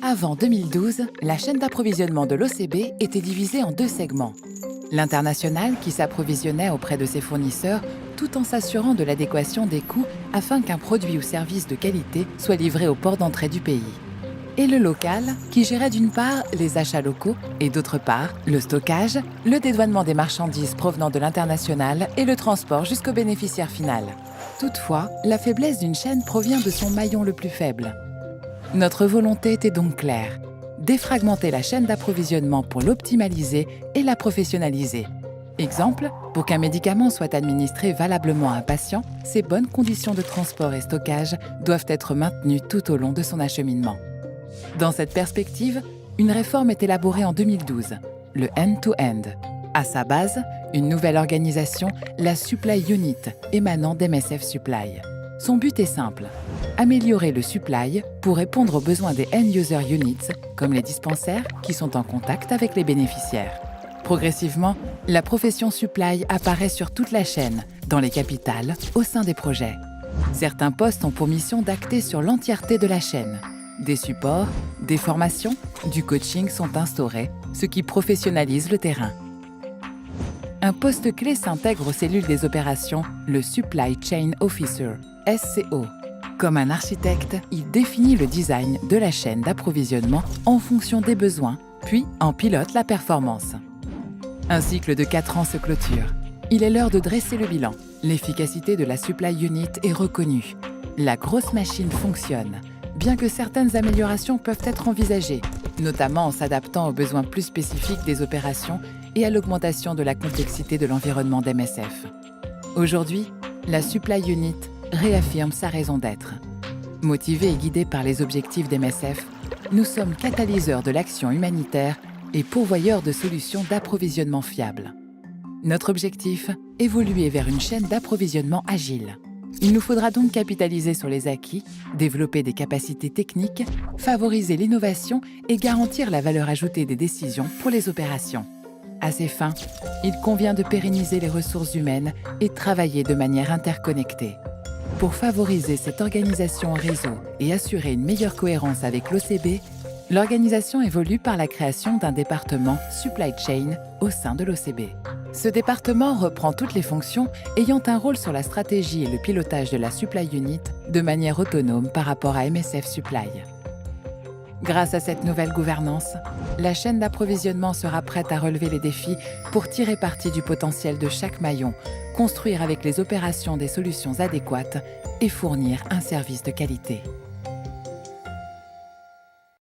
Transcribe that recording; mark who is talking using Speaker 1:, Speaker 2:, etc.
Speaker 1: Avant 2012, la chaîne d'approvisionnement de l'OCB était divisée en deux segments. L'international qui s'approvisionnait auprès de ses fournisseurs tout en s'assurant de l'adéquation des coûts afin qu'un produit ou service de qualité soit livré au port d'entrée du pays. Et le local qui gérait d'une part les achats locaux et d'autre part le stockage, le dédouanement des marchandises provenant de l'international et le transport jusqu'au bénéficiaire final. Toutefois, la faiblesse d'une chaîne provient de son maillon le plus faible. Notre volonté était donc claire, défragmenter la chaîne d'approvisionnement pour l'optimaliser et la professionnaliser. Exemple, pour qu'un médicament soit administré valablement à un patient, ses bonnes conditions de transport et stockage doivent être maintenues tout au long de son acheminement. Dans cette perspective, une réforme est élaborée en 2012, le end-to-end. À sa base, une nouvelle organisation, la Supply Unit, émanant d'MSF Supply. Son but est simple, améliorer le supply pour répondre aux besoins des end-user units, comme les dispensaires qui sont en contact avec les bénéficiaires. Progressivement, la profession supply apparaît sur toute la chaîne, dans les capitales, au sein des projets. Certains postes ont pour mission d'acter sur l'entièreté de la chaîne. Des supports, des formations, du coaching sont instaurés, ce qui professionnalise le terrain. Un poste clé s'intègre aux cellules des opérations, le Supply Chain Officer, SCO. Comme un architecte, il définit le design de la chaîne d'approvisionnement en fonction des besoins, puis en pilote la performance. Un cycle de 4 ans se clôture. Il est l'heure de dresser le bilan. L'efficacité de la Supply Unit est reconnue. La grosse machine fonctionne, bien que certaines améliorations peuvent être envisagées, notamment en s'adaptant aux besoins plus spécifiques des opérations et à l'augmentation de la complexité de l'environnement d'MSF. Aujourd'hui, la Supply Unit réaffirme sa raison d'être. Motivée et guidée par les objectifs d'MSF, nous sommes catalyseurs de l'action humanitaire et pourvoyeurs de solutions d'approvisionnement fiables. Notre objectif, évoluer vers une chaîne d'approvisionnement agile. Il nous faudra donc capitaliser sur les acquis, développer des capacités techniques, favoriser l'innovation et garantir la valeur ajoutée des décisions pour les opérations. À ces fins, il convient de pérenniser les ressources humaines et travailler de manière interconnectée. Pour favoriser cette organisation en réseau et assurer une meilleure cohérence avec l'OCB, l'organisation évolue par la création d'un département Supply Chain au sein de l'OCB. Ce département reprend toutes les fonctions ayant un rôle sur la stratégie et le pilotage de la Supply Unit de manière autonome par rapport à MSF Supply. Grâce à cette nouvelle gouvernance, la chaîne d'approvisionnement sera prête à relever les défis pour tirer parti du potentiel de chaque maillon, construire avec les opérations des solutions adéquates et fournir un service de qualité.